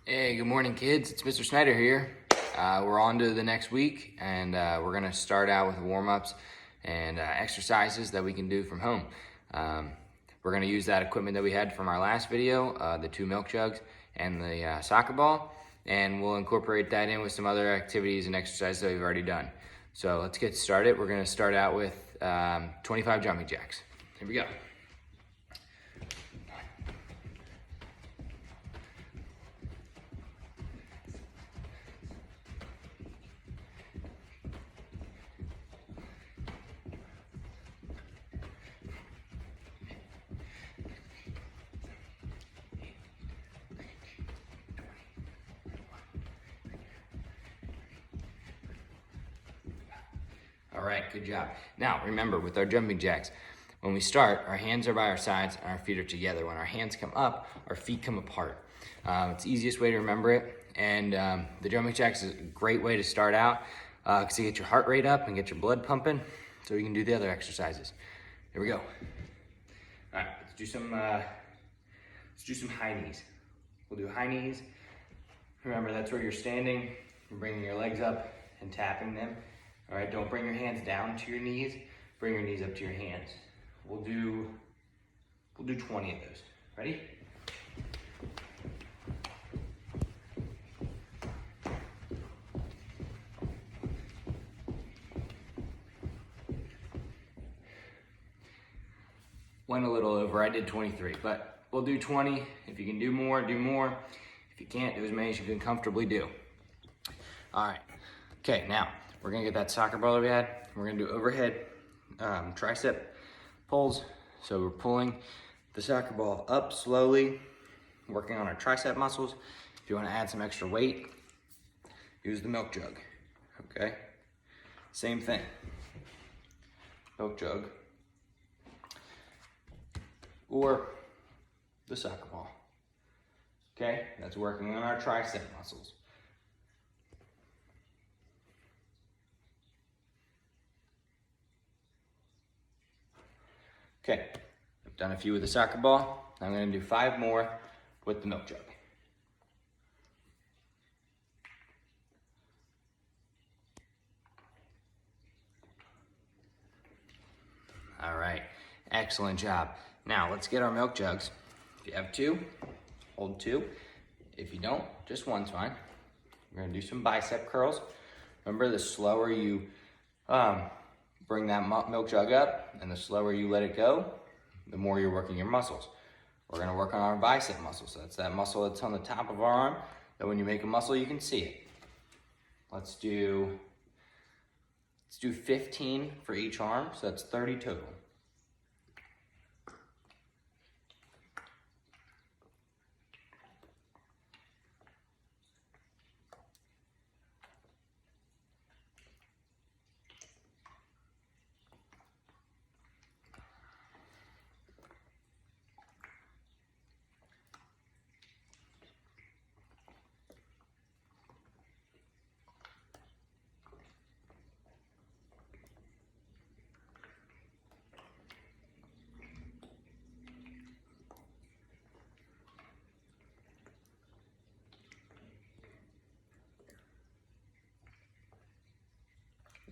Hey, good morning, kids. It's Mr. Snyder here. We're on to the next week, and we're going to start out with warm-ups and exercises that we can do from home. We're going to use that equipment that we had from our last video, the 2 milk jugs and the soccer ball, and we'll incorporate that in with some other activities and exercises that we've already done. So let's get started. We're going to start out with 25 jumping jacks. Here we go. All right, good job. Now, remember, with our jumping jacks, when we start, our hands are by our sides and our feet are together. When our hands come up, our feet come apart. It's the easiest way to remember it, and the jumping jacks is a great way to start out because you get your heart rate up and get your blood pumping, so you can do the other exercises. Here we go. All right, let's do some high knees. We'll do high knees. Remember, that's where you're standing. You're bringing your legs up and tapping them. All right, don't bring your hands down to your knees. Bring your knees up to your hands. We'll do 20 of those. Ready? Went a little over. I did 23, but we'll do 20. If you can do more, do more. If you can't, do as many as you can comfortably do. All right. Okay, now we're gonna get that soccer ball that we had. We're gonna do overhead tricep pulls. So we're pulling the soccer ball up slowly, working on our tricep muscles. If you wanna add some extra weight, use the milk jug, okay? Same thing, milk jug, or the soccer ball, okay? That's working on our tricep muscles. Okay, I've done a few with the soccer ball. I'm gonna do 5 more with the milk jug. All right, excellent job. Now let's get our milk jugs. If you have 2, hold 2. If you don't, just 1's fine. We're gonna do some bicep curls. Remember, the slower you bring that milk jug up and the slower you let it go, the more you're working your muscles. We're gonna work on our bicep muscle. So that's that muscle that's on the top of our arm, that when you make a muscle, you can see it. Let's do 15 for each arm, so that's 30 total.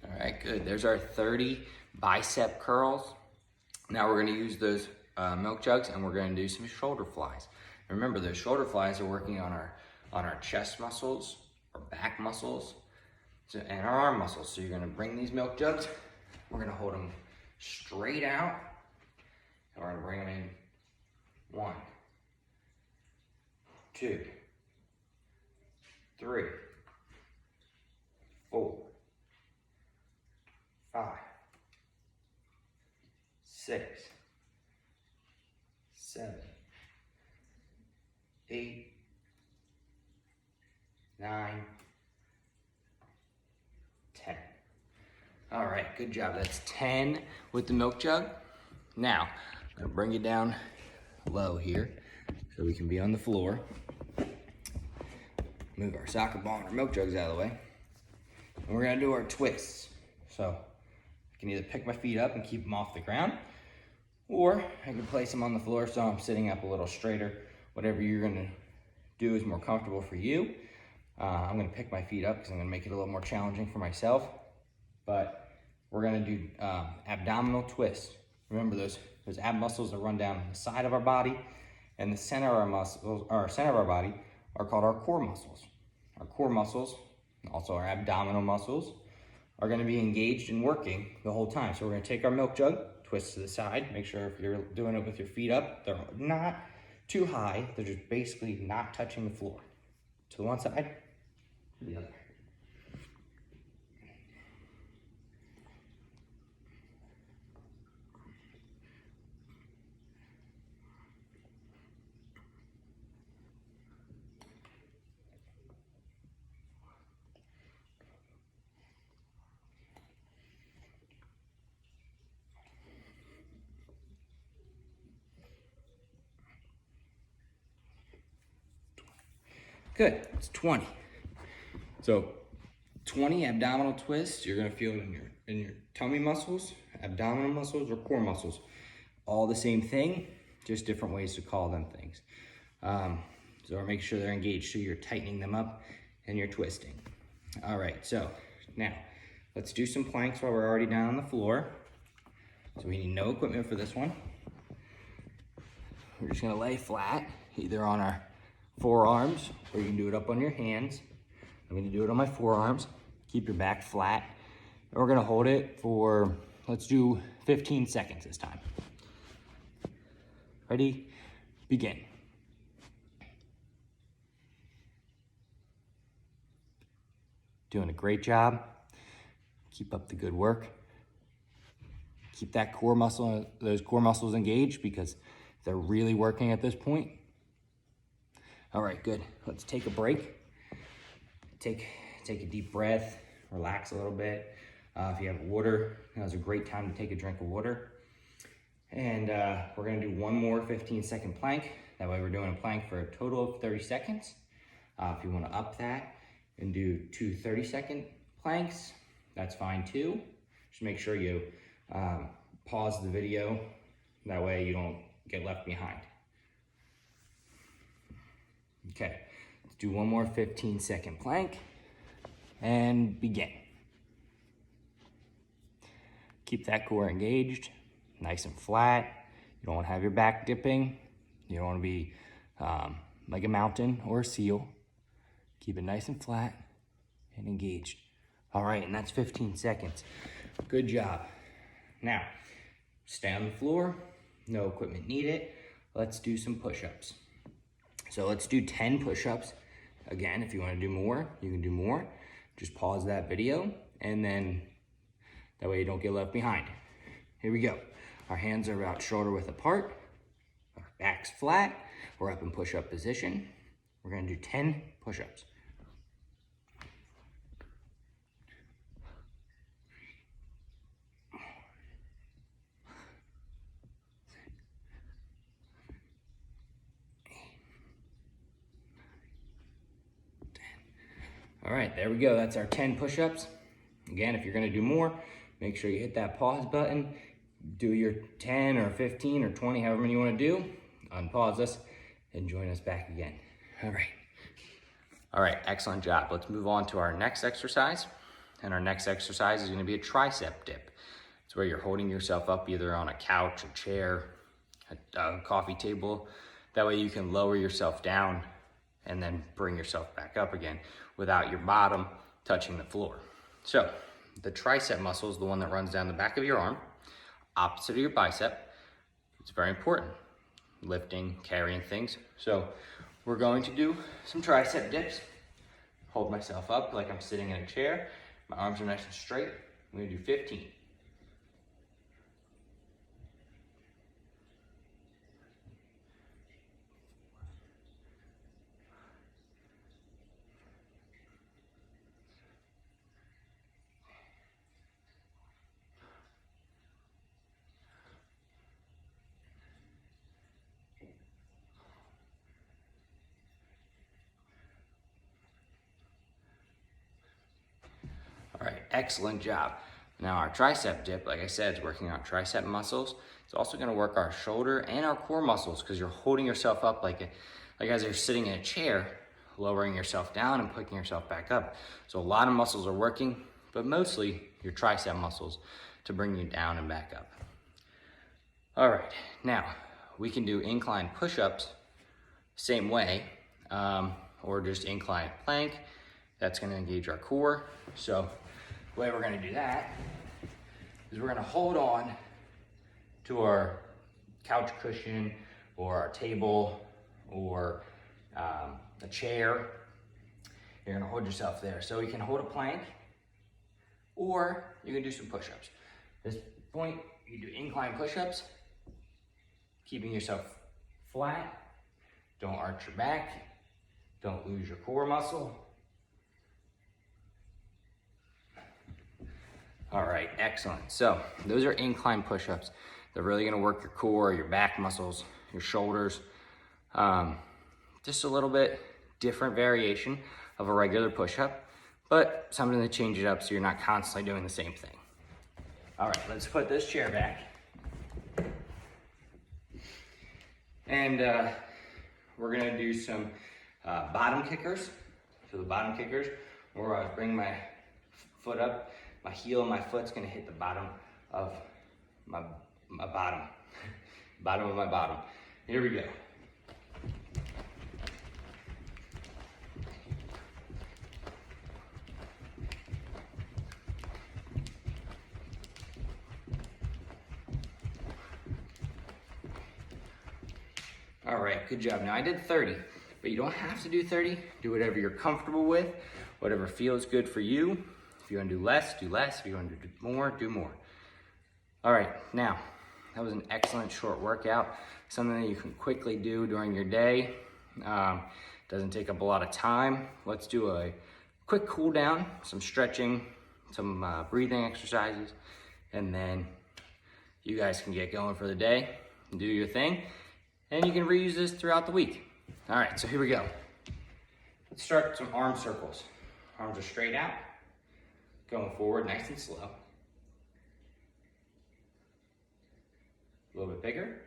All right, good. There's our 30 bicep curls. Now we're gonna use those milk jugs and we're gonna do some shoulder flies. Remember, those shoulder flies are working on our chest muscles, our back muscles, and our arm muscles. So you're gonna bring these milk jugs, we're gonna hold them straight out, and we're gonna bring them in 1, 2, 3, 4, 5, 6, 7, 8, 9, 10. All right, good job. That's 10 with the milk jug. Now, I'm gonna bring you down low here so we can be on the floor. Move our soccer ball and our milk jugs out of the way. And we're gonna do our twists. So I can either pick my feet up and keep them off the ground, or I can place them on the floor so I'm sitting up a little straighter, whatever you're gonna do is more comfortable for you. I'm gonna pick my feet up because I'm gonna make it a little more challenging for myself. But we're gonna do abdominal twists. Remember those ab muscles that run down the side of our body and the center of our muscles, or center of our body, are called our core muscles. Our core muscles, also our abdominal muscles, are gonna be engaged and working the whole time. So we're gonna take our milk jug, twist to the side, make sure if you're doing it with your feet up, they're not too high, they're just basically not touching the floor. To the one side, to the other. Good, it's 20. So 20 abdominal twists, you're gonna feel it in your tummy muscles, abdominal muscles, or core muscles. All the same thing, just different ways to call them things. So make sure they're engaged, so you're tightening them up and you're twisting. All right, so now let's do some planks while we're already down on the floor. So we need no equipment for this one. We're just gonna lay flat, either on our forearms, or you can do it up on your hands. I'm gonna do it on my forearms. Keep your back flat. And we're gonna hold it for, let's do 15 seconds this time. Ready? Begin. Doing a great job. Keep up the good work. Keep that core muscle, those core muscles engaged, because they're really working at this point. All right, good. Let's take a break. Take a deep breath, relax a little bit. If you have water, now's a great time to take a drink of water. And we're gonna do one more 15-second plank. That way we're doing a plank for a total of 30 seconds. If you wanna up that and do 2 30-second planks, that's fine too. Just make sure you pause the video. That way you don't get left behind. Okay, let's do one more 15-second plank and begin. Keep that core engaged, nice and flat. You don't want to have your back dipping. You don't want to be like a mountain or a seal. Keep it nice and flat and engaged. All right, and that's 15 seconds. Good job. Now, stay on the floor, no equipment needed. Let's do some push-ups. So let's do 10 push-ups. Again, if you want to do more, you can do more. Just pause that video, and then that way you don't get left behind. Here we go. Our hands are about shoulder width apart. Our back's flat. We're up in push-up position. We're gonna do 10 push-ups. All right, there we go. That's our 10 push-ups. Again, if you're gonna do more, make sure you hit that pause button. Do your 10 or 15 or 20, however many you wanna do. Unpause us and join us back again. All right. All right, excellent job. Let's move on to our next exercise. And our next exercise is gonna be a tricep dip. It's where you're holding yourself up either on a couch, a chair, a coffee table. That way you can lower yourself down and then bring yourself back up again without your bottom touching the floor. So the tricep muscle is the one that runs down the back of your arm, opposite of your bicep. It's very important, lifting, carrying things. So we're going to do some tricep dips. Hold myself up like I'm sitting in a chair. My arms are nice and straight. I'm gonna do 15. All right, excellent job. Now our tricep dip, like I said, is working on tricep muscles. It's also gonna work our shoulder and our core muscles because you're holding yourself up like like as you're sitting in a chair, lowering yourself down and picking yourself back up. So a lot of muscles are working, but mostly your tricep muscles to bring you down and back up. All right, now we can do incline push-ups same way, or just incline plank. That's gonna engage our core. So the way we're gonna do that is we're gonna hold on to our couch cushion or our table or a chair. You're gonna hold yourself there. So you can hold a plank or you can do some push-ups. At this point, you do incline push-ups, keeping yourself flat. Don't arch your back. Don't lose your core muscle. All right, excellent. So those are incline push-ups. They're really gonna work your core, your back muscles, your shoulders. Just a little bit different variation of a regular push-up, but something to change it up so you're not constantly doing the same thing. All right, let's put this chair back. And we're gonna do some bottom kickers. So the bottom kickers, where I bring my foot up, my heel and my foot's gonna hit the bottom of my bottom. Bottom of my bottom. Here we go. All right, good job. Now I did 30, but you don't have to do 30. Do whatever you're comfortable with, whatever feels good for you. If you wanna do less, do less. If you wanna do more, do more. All right, now, that was an excellent short workout, something that you can quickly do during your day. Doesn't take up a lot of time. Let's do a quick cool down, some stretching, some breathing exercises, and then you guys can get going for the day and do your thing. And you can reuse this throughout the week. All right, so here we go. Let's start with some arm circles. Arms are straight out, going forward nice and slow. A little bit bigger.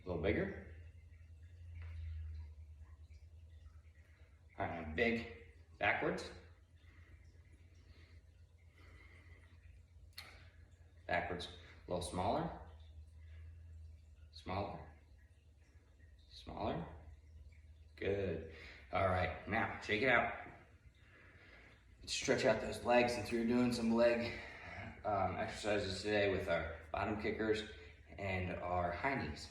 A little bigger. All right, now big backwards. Backwards. A little smaller, smaller, smaller. Good. All right, now shake it out. Stretch out those legs since we were doing some leg exercises today with our bottom kickers and our high knees.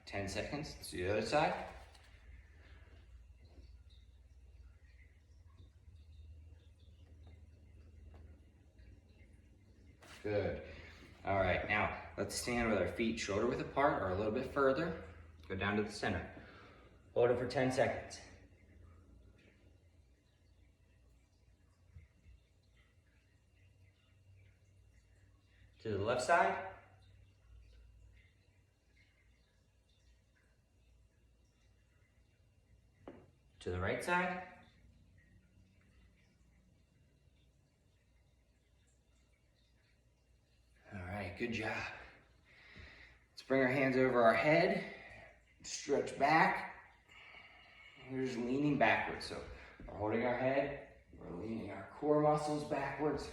Ten seconds. Let's do the other side. Good. All right, now let's stand with our feet shoulder width apart or a little bit further. Go down to the center. Hold it for 10 seconds. To the left side. To the right side. All right, good job. Let's bring our hands over our head, stretch back. We're just leaning backwards. So we're holding our head, we're leaning our core muscles backwards.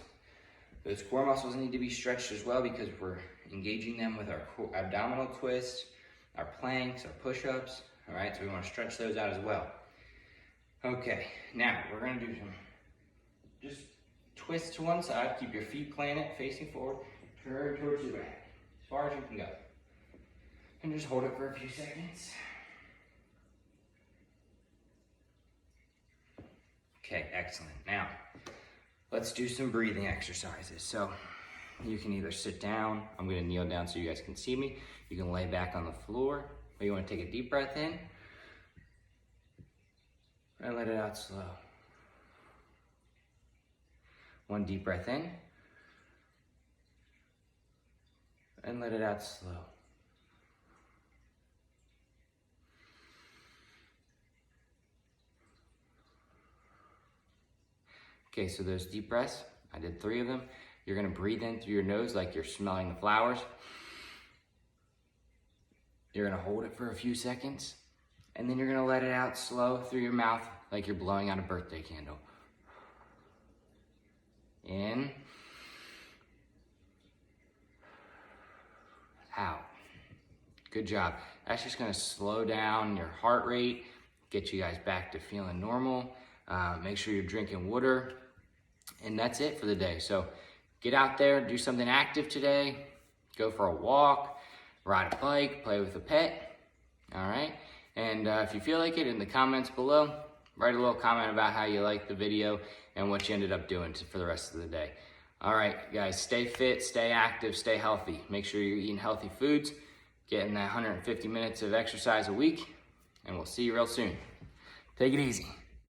Those core muscles need to be stretched as well because we're engaging them with our abdominal twists, our planks, our push-ups. All right, so we want to stretch those out as well. Okay, now we're gonna do some, just twist to one side, keep your feet planted, facing forward, turn towards your back, as far as you can go. And just hold it for a few seconds. Okay, excellent. Now, let's do some breathing exercises. So, you can either sit down, I'm gonna kneel down so you guys can see me. You can lay back on the floor, or you wanna take a deep breath in, and let it out slow. One deep breath in, and let it out slow. Okay, so those deep breaths, I did 3 of them. You're gonna breathe in through your nose like you're smelling the flowers. You're gonna hold it for a few seconds, and then you're gonna let it out slow through your mouth like you're blowing out a birthday candle. In. Out. Good job. That's just gonna slow down your heart rate, get you guys back to feeling normal. Make sure you're drinking water, and that's it for the day. So get out there, do something active today, go for a walk, ride a bike, play with a pet, all right? And if you feel like it, in the comments below, write a little comment about how you liked the video and what you ended up doing for the rest of the day. All right, guys, stay fit, stay active, stay healthy. Make sure you're eating healthy foods, getting that 150 minutes of exercise a week, and we'll see you real soon. Take it easy.